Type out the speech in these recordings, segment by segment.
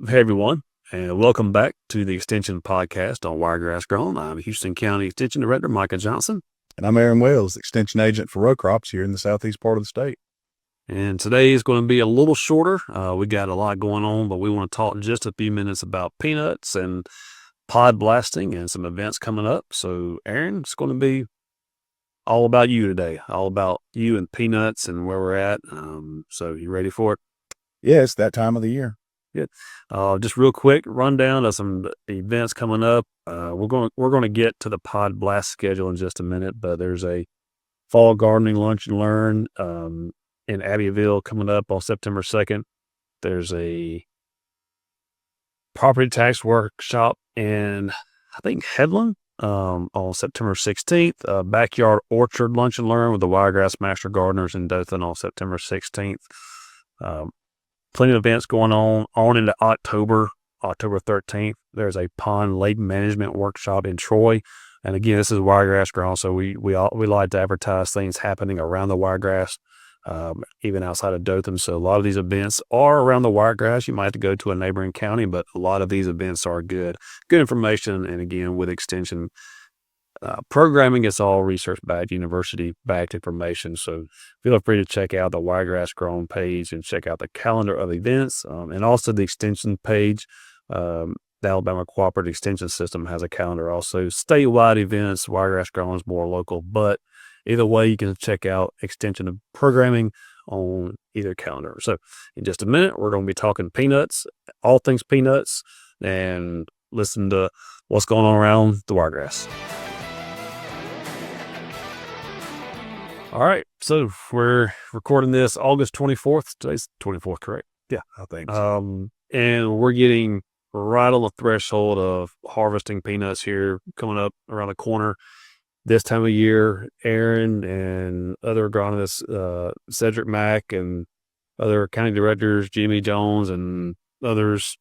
Hey everyone, and welcome back to the Extension Podcast on Wiregrass Grown. I'm Houston County Extension Director Micah Johnson, And I'm Aaron Wells, Extension Agent for row crops here in the southeast part of the state. and today is going to be a little shorter. We got a lot going on, but we want to talk just a few minutes about peanuts and pod blasting and some events coming up. So, Aaron, it's going to be all about you today, all about you and peanuts and where we're at. So, you ready for it? Yeah, it's that time of the year. Good. Just real quick rundown of some events coming up. We're going to get to the pod blast schedule in just a minute, but there's a fall gardening lunch and learn in Abbeville coming up on September 2nd. There's a property tax workshop in I think Headland on September 16th. Backyard orchard lunch and learn with the Wiregrass Master Gardeners in Dothan on September 16th. Plenty of events going on into October 13th. There's a pond lake management workshop in Troy. And again, this is Wiregrass Grown, so we like to advertise things happening around the Wiregrass, even outside of Dothan. So a lot of these events are around the Wiregrass. You might have to go to a neighboring county, but a lot of these events are good information. And again, with extension programming, it's all research-backed, university-backed information. So feel free to check out the Wiregrass Grown page and check out the calendar of events, and also the extension page. The Alabama Cooperative Extension System has a calendar also. Statewide events, Wiregrass Grown is more local, but either way, you can check out extension programming on either calendar. So in just a minute, we're going to be talking peanuts, all things peanuts, and listen to what's going on around the Wiregrass. All right, so we're recording this August 24th. Today's 24th, correct? Yeah, I think so. And we're getting right on the threshold of harvesting peanuts here, coming up around the corner. This time of year, Aaron and other agronomists, Cedric Mack and other county directors, Jimmy Jones and others,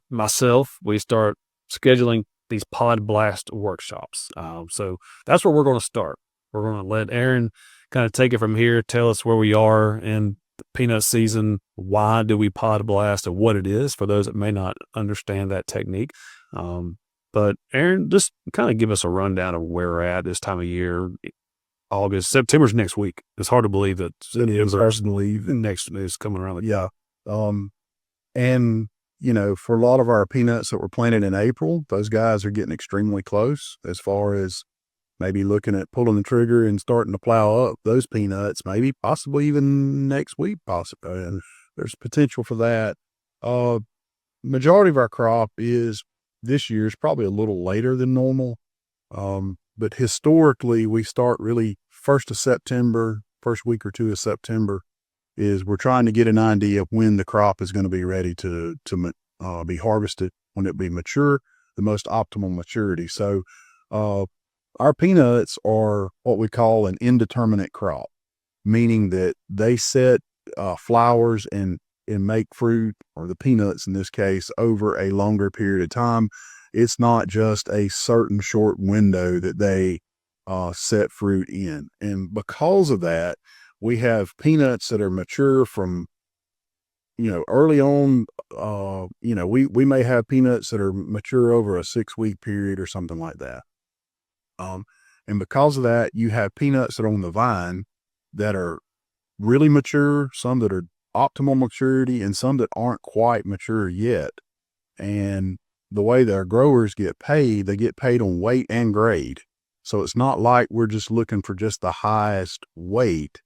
myself, we start scheduling these pod blast workshops. So that's where we're going to start. We're going to let Aaron kind of take it from here, tell us where we are in the peanut season, why do we pod blast, and what it is for those that may not understand that technique. But Aaron, just kind of give us a rundown of where we're at this time of year. September's next week. It's hard to believe that next is coming around. Yeah. And, for a lot of our peanuts that were planted in April, those guys are getting extremely close as far as maybe looking at pulling the trigger and starting to plow up those peanuts, maybe possibly even next week, possibly. And there's potential for that. Majority of our crop this year is probably a little later than normal. But historically, we start really first week or two of September is we're trying to get an idea of when the crop is going to be ready to be harvested, when it be mature, the most optimal maturity. So, our peanuts are what we call an indeterminate crop, meaning that they set flowers and make fruit, or the peanuts in this case, over a longer period of time. It's not just a certain short window that they set fruit in. And because of that, we have peanuts that are mature from, early on. We may have peanuts that are mature over a 6-week period or something like that. And because of that, you have peanuts that are on the vine that are really mature, some that are optimal maturity, and some that aren't quite mature yet. And the way that our growers get paid, they get paid on weight and grade. So it's not like we're just looking for just the highest weight.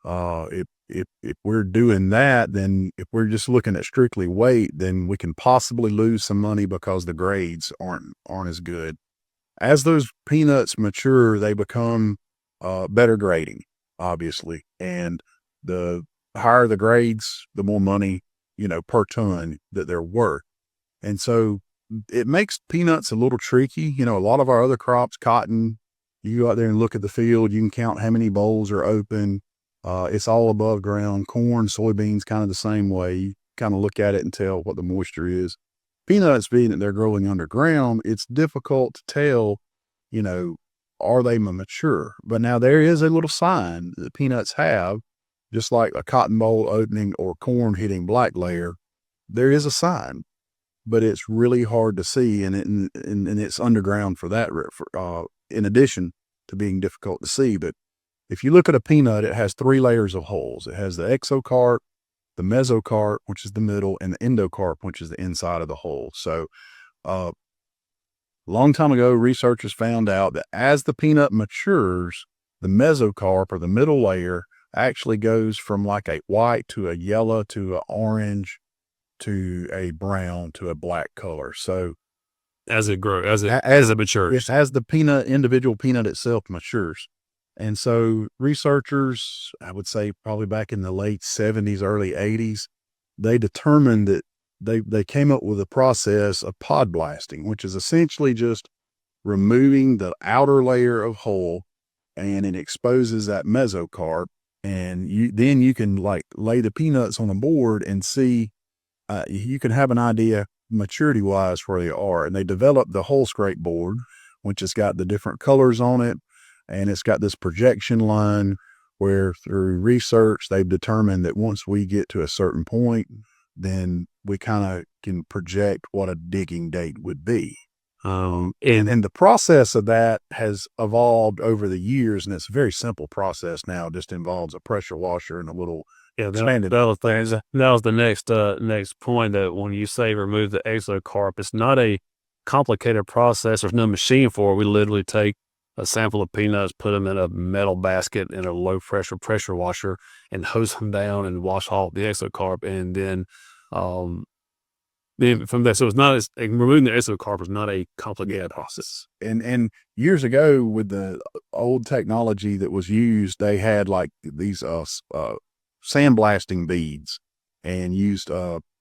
If we're doing that, then if we're just looking at strictly weight, then we can possibly lose some money because the grades aren't as good. As those peanuts mature, they become better grading, obviously. And the higher the grades, the more money, per ton that they're worth. And so it makes peanuts a little tricky. A lot of our other crops, cotton, you go out there and look at the field, you can count how many bolls are open. It's all above ground. Corn, soybeans, kind of the same way. You kind of look at it and tell what the moisture is. Peanuts, being that they're growing underground, it's difficult to tell, are they mature? But now there is a little sign that peanuts have, just like a cotton boll opening or corn hitting black layer. There is a sign. but it's really hard to see, and it's underground for that, in addition to being difficult to see. But if you look at a peanut, it has 3 layers of holes. It has the exocarp, the mesocarp, which is the middle, and the endocarp, which is the inside of the hole. So, a long time ago, researchers found out that as the peanut matures, the mesocarp, or the middle layer, actually goes from like a white to a yellow to an orange to a brown to a black color. So as it grows, as it matures. as the individual peanut itself matures. And so researchers, I would say probably back in the late 70s, early 80s, they determined that they came up with a process of pod blasting, which is essentially just removing the outer layer of hull, and it exposes that mesocarp. And then you can like lay the peanuts on a board and see, you can have an idea maturity wise where they are. And they developed the whole scrape board, which has got the different colors on it. And it's got this projection line where through research, they've determined that once we get to a certain point, then we kind of can project what a digging date would be. And the process of that has evolved over the years, and it's a very simple process now. It just involves a pressure washer and a little expanded. That was the next point, that when you say remove the exocarp, it's not a complicated process. There's no machine for it. We literally take a sample of peanuts, put them in a metal basket in a low pressure washer, and hose them down and wash off the exocarp, and then from that, so it's not removing the exocarp is not a complicated process. And years ago, with the old technology that was used, they had like these sandblasting beads, and used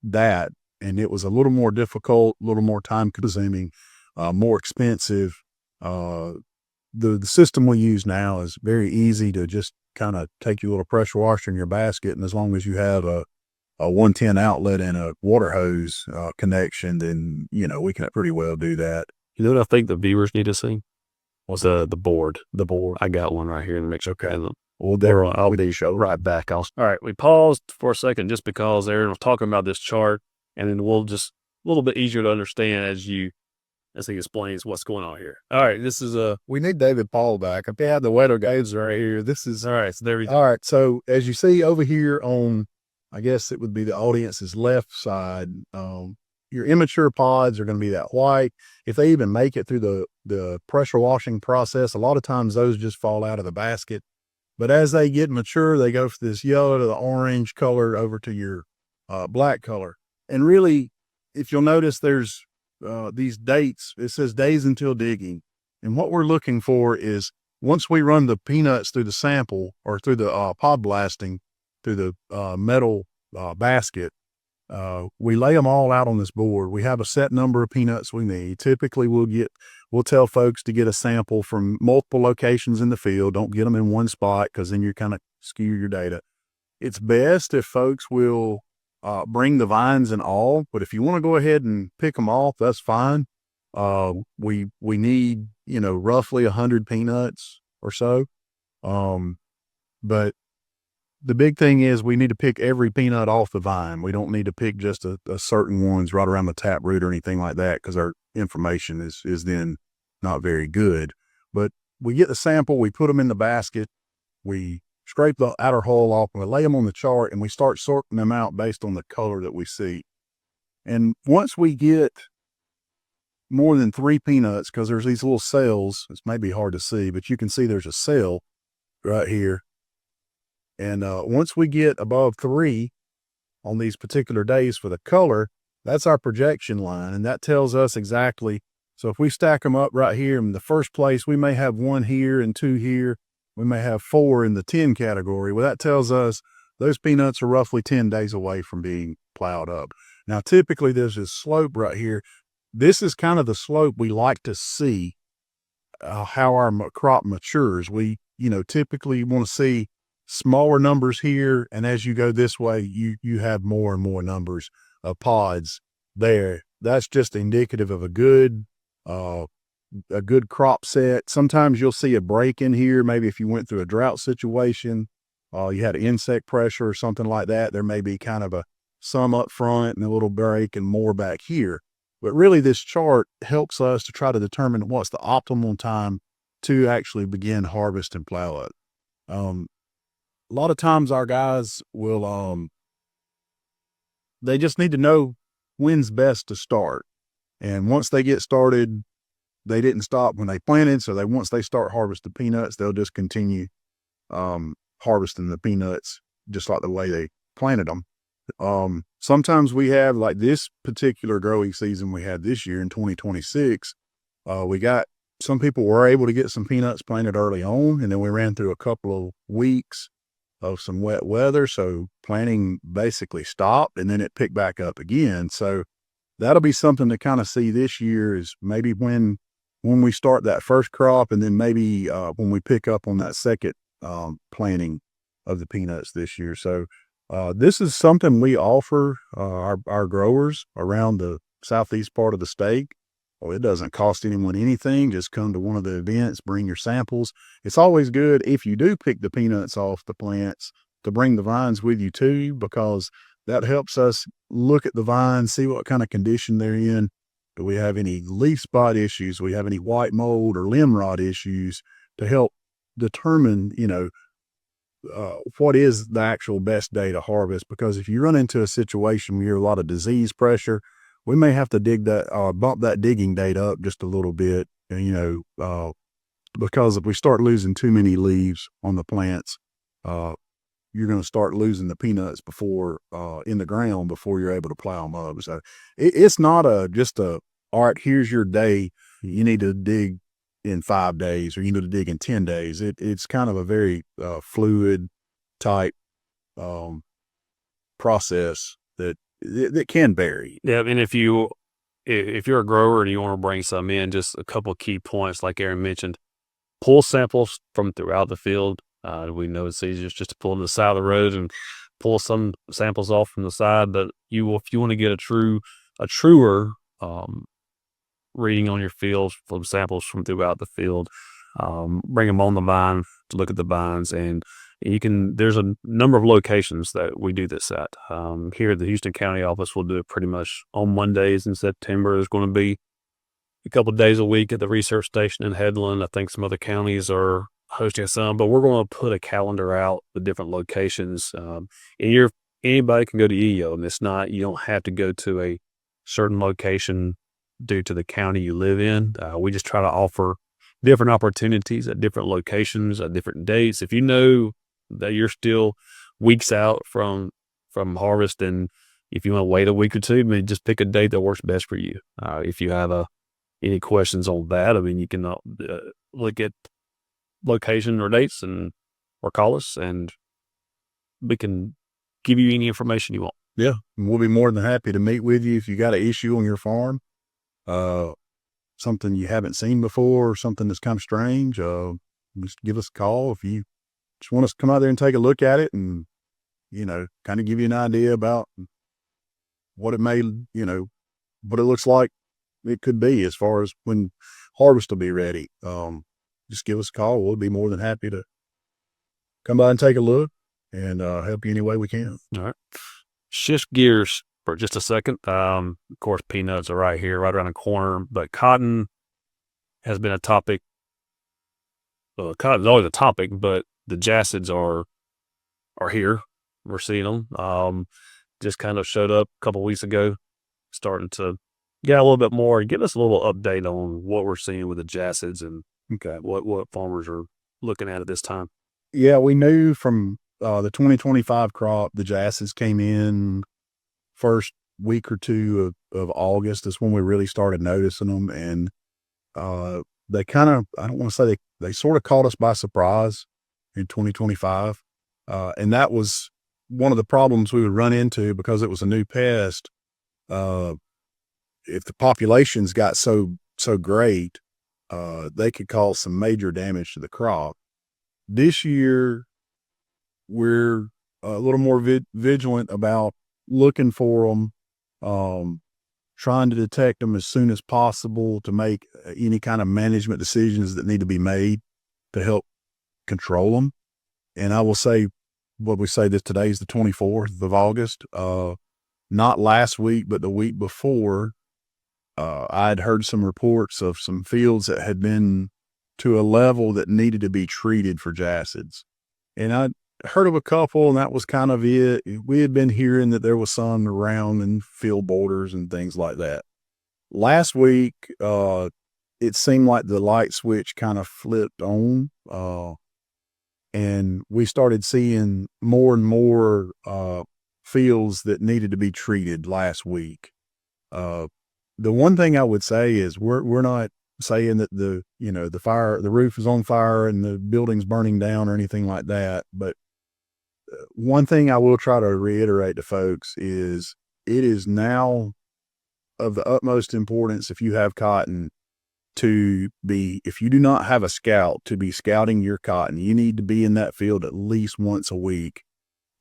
that, and it was a little more difficult, a little more time consuming, more expensive. The system we use now is very easy to just kind of take your little pressure washer in your basket, and as long as you have a 110 outlet and a water hose connection, then we can pretty well do that. You know what I think the viewers need to see? Was the board. The board. I got one right here in the mix. Okay. Well, I'll be right back. All right. We paused for a second just because Aaron was talking about this chart, and then we'll just a little bit easier to understand as he explains what's going on here. All right. This is we need David Paul back. If they have the weather guides right here, this is all right. So there we go. All right. So as you see over here on, I guess it would be the audience's left side, your immature pods are going to be that white. If they even make it through the pressure washing process, a lot of times those just fall out of the basket. But as they get mature, they go from this yellow to the orange color over to your black color. And really, if you'll notice, there's these dates. It says days until digging. And what we're looking for is once we run the peanuts through the sample, or through the pod blasting, through the metal basket, we lay them all out on this board. We have a set number of peanuts we need. Typically, we'll tell folks to get a sample from multiple locations in the field. Don't get them in one spot, because then you kind of skew your data. It's best if folks will bring the vines and all, but if you want to go ahead and pick them off, that's fine. We need, roughly 100 peanuts or so. But the big thing is we need to pick every peanut off the vine. We don't need to pick just a certain ones right around the tap root or anything like that, because our information is then not very good. But we get the sample, we put them in the basket, we scrape the outer hull off, and we lay them on the chart, and we start sorting them out based on the color that we see. And once we get more than 3 peanuts, because there's these little cells, it's maybe hard to see, but you can see there's a cell right here. And once we get above 3 on these particular days for the color, that's our projection line. And that tells us exactly. So if we stack them up right here in the first place, we may have 1 here and 2 here. We may have 4 in the 10 category. Well, that tells us those peanuts are roughly 10 days away from being plowed up. Now, typically there's this slope right here. This is kind of the slope we like to see, how our crop matures. We, typically want to see smaller numbers here, and as you go this way, you have more and more numbers of pods there. That's just indicative of a good crop set. Sometimes you'll see a break in here. Maybe if you went through a drought situation, you had insect pressure or something like that, there may be kind of some up front and a little break and more back here. But really, this chart helps us to try to determine what's the optimal time to actually begin harvest and plow up. A lot of times our guys will, they just need to know when's best to start. And once they get started, they didn't stop when they planted. So once they start harvesting peanuts, they'll just continue harvesting the peanuts just like the way they planted them. Sometimes we have, like this particular growing season we had this year in 2026, we got some people were able to get some peanuts planted early on, and then we ran through a couple of weeks of some wet weather. So planting basically stopped and then it picked back up again. So that'll be something to kind of see this year is maybe when we start that first crop, and then maybe when we pick up on that second planting of the peanuts this year. So this is something we offer our growers around the southeast part of the state. Oh, it doesn't cost anyone anything. Just come to one of the events, bring your samples. It's always good if you do pick the peanuts off the plants to bring the vines with you too, because that helps us look at the vines, see what kind of condition they're in. Do we have any leaf spot issues? Do we have any white mold or limb rot issues to help determine, what is the actual best day to harvest? Because if you run into a situation where you have a lot of disease pressure, we may have to bump that digging date up just a little bit, because if we start losing too many leaves on the plants, you're going to start losing the peanuts before in the ground before you're able to plow them up. So it's not all right, here's your day. You need to dig in 5 days, or you need to dig in 10 days. It's kind of a very fluid type process that can vary. Yeah, and if you're a grower and you want to bring some in, just a couple of key points, like Aaron mentioned, pull samples from throughout the field. We know it's easier just to pull to the side of the road and pull some samples off from the side. But if you want to get a truer reading on your fields from samples from throughout the field, bring them on the vine to look at the vines, and there's a number of locations that we do this at. Here at the Houston County office, we'll do it pretty much on Mondays in September. There's going to be a couple of days a week at the research station in Headland. I think some other counties are hosting some, but we're going to put a calendar out with different locations. Anybody can go to EO, and you don't have to go to a certain location due to the county you live in. We just try to offer different opportunities at different locations at different dates. If you know that you're still weeks out from harvest, and if you want to wait a week or two, just pick a date that works best for you. If you have any questions on that, you can look at location or dates or call us, and we can give you any information you want. Yeah, and we'll be more than happy to meet with you if you got an issue on your farm, something you haven't seen before, or something that's kind of strange. Just give us a call if you just want us to come out there and take a look at it, and kind of give you an idea about what it may, what it looks like it could be as far as when harvest will be ready. Just give us a call. We'll be more than happy to come by and take a look and help you any way we can. All right. Shift gears for just a second. Of course, peanuts are right here, right around the corner, but cotton has been a topic. Cotton is always a topic, but the Jassids are here. We're seeing them. Just kind of showed up a couple weeks ago, starting to get a little bit more. Give us a little update on what we're seeing with the Jassids and what farmers are looking at this time. Yeah, we knew from the 2025 crop, the Jassids came in first week or two of August. Is when we really started noticing them, and they kind of, I don't want to say they sort of caught us by surprise in 2025, and that was one of the problems we would run into because it was a new pest. If the populations got so great, they could cause some major damage to the crop. This year, we're a little more vigilant about looking for them, trying to detect them as soon as possible to make any kind of management decisions that need to be made to help control them. And I will say, today is the 24th of August. Not last week, but the week before, I had heard some reports of some fields that had been to a level that needed to be treated for Jassids. And I heard of a couple, and that was kind of it. We had been hearing that there was some around in field borders and things like that. Last week, it seemed like the light switch kind of flipped on, and we started seeing more and more fields that needed to be treated last week. The one thing I would say is we're not saying that the roof is on fire and the building's burning down or anything like that. But one thing I will try to reiterate to folks is it is now of the utmost importance, if you have cotton, if you do not have a scout, to be scouting your cotton. You need to be in that field at least once a week,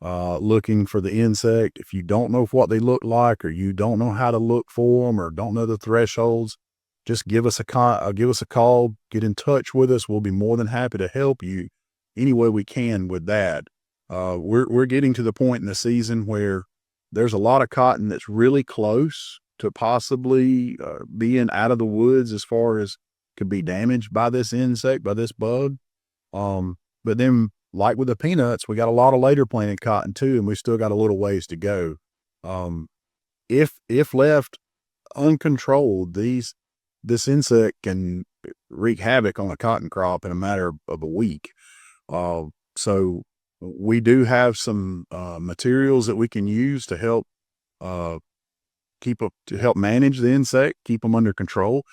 looking for the insect. If you don't know what they look like, or you don't know how to look for them, or don't know the thresholds, just give us a call, get in touch with us. We'll be more than happy to help you any way we can with that. We're getting to the point in the season where there's a lot of cotton that's really close to possibly being out of the woods as far as could be damaged by this insect, by this bug. But then, like with the peanuts, we got a lot of later planted cotton too, and we still got a little ways to go. If left uncontrolled, this insect can wreak havoc on a cotton crop in a matter of a week. So we do have some materials that we can use to help manage the insect, keep them under control.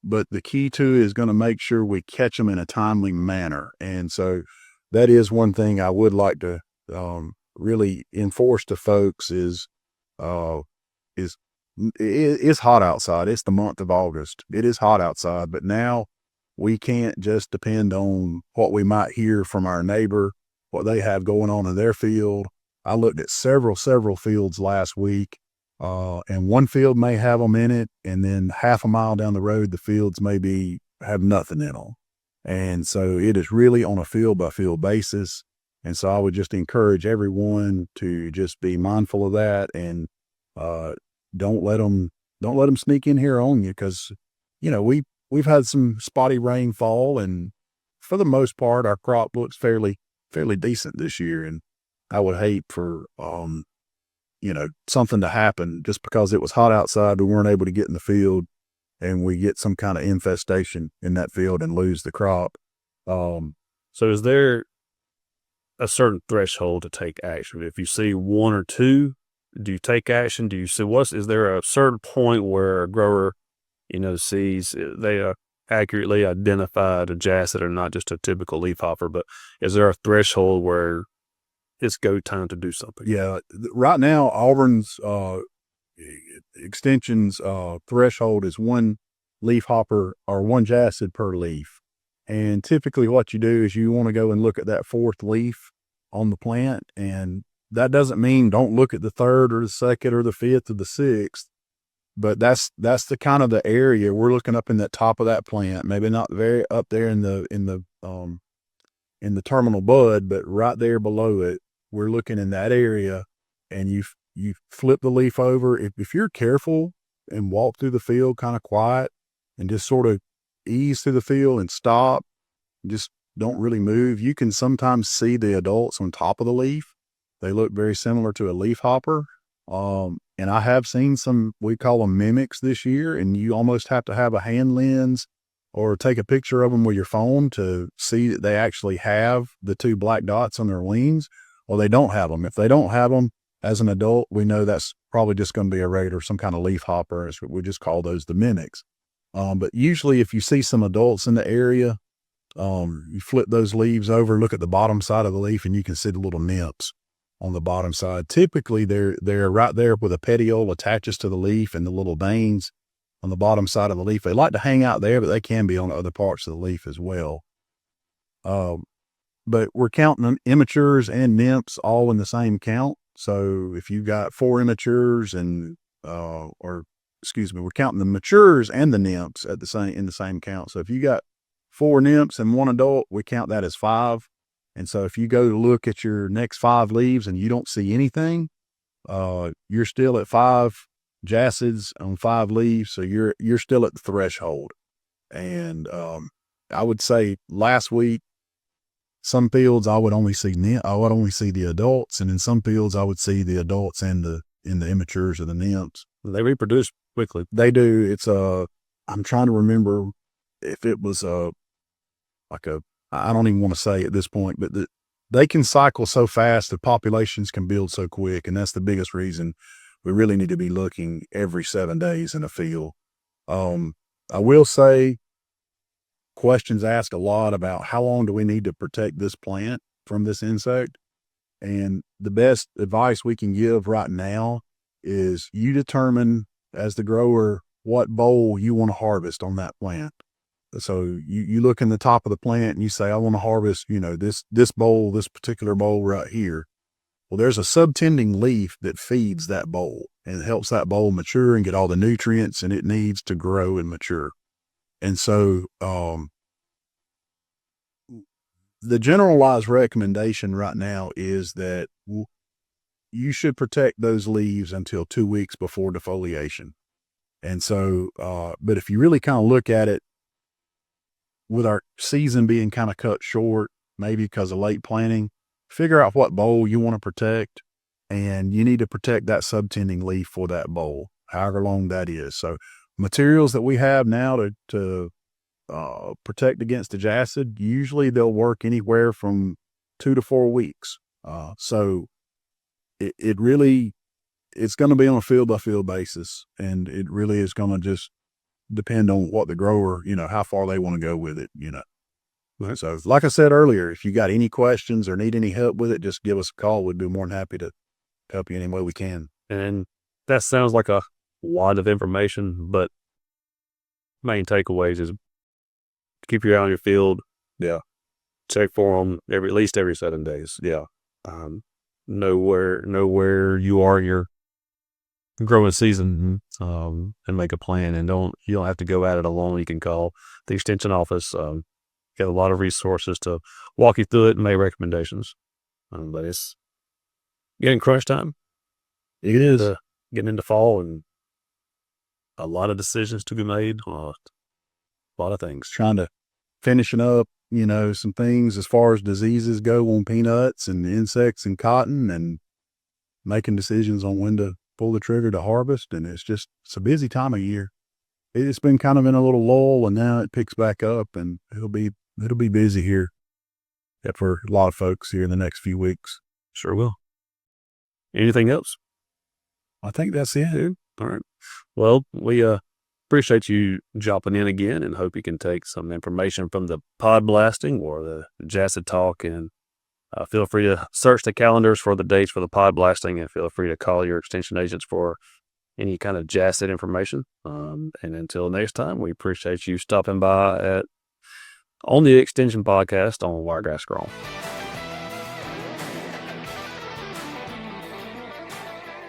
But the key to is going to make sure we catch them in a timely manner. And so that is one thing I would like to really enforce to folks is it's hot outside. It's the month of August. It is hot outside, but now we can't just depend on what we might hear from our neighbor, what they have going on in their field. I looked at several fields last week, and one field may have them in it, and then half a mile down the road, the fields may have nothing in them. And so it is really on a field by field basis. And so I would just encourage everyone to just be mindful of that, and don't let them sneak in here on you, because we've had some spotty rainfall, and for the most part our crop looks fairly decent this year. And I would hate for something to happen just because it was hot outside, we weren't able to get in the field, and we get some kind of infestation in that field and lose the crop. So is there a certain threshold to take action? If you see one or two, do you take action? Do you see is there a certain point where a grower, sees they accurately identified a Jassid or not just a typical leafhopper, but is there a threshold where it's go time to do something? Yeah. Right now, Auburn's extension's threshold is one leafhopper or one Jassid per leaf. And typically what you do is you want to go and look at that fourth leaf on the plant, and that doesn't mean don't look at the third or the second or the fifth or the sixth, but that's the kind of the area we're looking up in that top of that plant. Maybe not very up there in the terminal bud, but right there below it, we're looking in that area. And you flip the leaf over. If you're careful and walk through the field kind of quiet and just sort of ease through the field and stop, just don't really move, you can sometimes see the adults on top of the leaf. They look very similar to a leafhopper. And I have seen some, we call them mimics this year, and you almost have to have a hand lens or take a picture of them with your phone to see that they actually have the two black dots on their wings, or they don't have them. If they don't have them as an adult, we know that's probably just going to be a regular, some kind of leafhopper. We just call those the mimics. But usually if you see some adults in the area, you flip those leaves over, look at the bottom side of the leaf, and you can see the little nips on the bottom side. Typically they're right there where the petiole attaches to the leaf, and the little veins on the bottom side of the leaf. They like to hang out there, but they can be on other parts of the leaf as well. But we're counting immatures and nymphs all in the same count. So if you've got 4 immatures we're counting the matures and the nymphs in the same count. So if you got 4 nymphs and 1 adult, we count that as 5. And so if you go to look at your next 5 leaves and you don't see anything, you're still at 5 Jassids on 5 leaves, so you're still at the threshold. And I would say last week, some fields I would only see the adults, and in some fields I would see the adults and the immatures or the nymphs. They reproduce quickly. They do. It's I'm trying to remember if it was I don't even want to say at this point, but they can cycle so fast, the populations can build so quick, and that's the biggest reason we really need to be looking every 7 days in a field. I will say, questions asked a lot about how long do we need to protect this plant from this insect, and the best advice we can give right now is you determine as the grower what boll you want to harvest on that plant. So you look in the top of the plant and you say, I want to harvest, this boll, this particular boll right here. Well, there's a subtending leaf that feeds that boll and helps that boll mature and get all the nutrients and it needs to grow and mature. And so, the generalized recommendation right now is that you should protect those leaves until 2 weeks before defoliation. And so, but if you really kind of look at it, with our season being kind of cut short, maybe because of late planting, figure out what boll you want to protect, and you need to protect that subtending leaf for that boll, however long that is. So materials that we have now to protect against the Jassid, usually they'll work anywhere from 2 to 4 weeks. So it really, it's going to be on a field by field basis, and it really is going to just depend on what the grower, how far they want to go with it, Right. So like I said earlier, if you got any questions or need any help with it, just give us a call. We'd be more than happy to help you any way we can. And that sounds like a lot of information, but main takeaways is keep your eye on your field. Yeah. Check for them at least every 7 days. Yeah. Know where you are in your growing season, and make a plan, and you don't have to go at it alone. You can call the extension office. Get a lot of resources to walk you through it and make recommendations. But it's getting crunch time. It is. Getting into fall and a lot of decisions to be made. A lot of things. Trying to finishing up, some things as far as diseases go on peanuts and insects and cotton, and making decisions on when to pull the trigger to harvest. And it's a busy time of year. It's been kind of in a little lull, and now it picks back up, and it'll be busy here for a lot of folks here in the next few weeks. Sure will. Anything else? I think that's it. Dude. All right. Well, we appreciate you jumping in again, and hope you can take some information from the pod blasting or the Jassid talk, and feel free to search the calendars for the dates for the pod blasting, and feel free to call your extension agents for any kind of Jassid information. And until next time, we appreciate you stopping by on the Extension Podcast on Wiregrass Grown.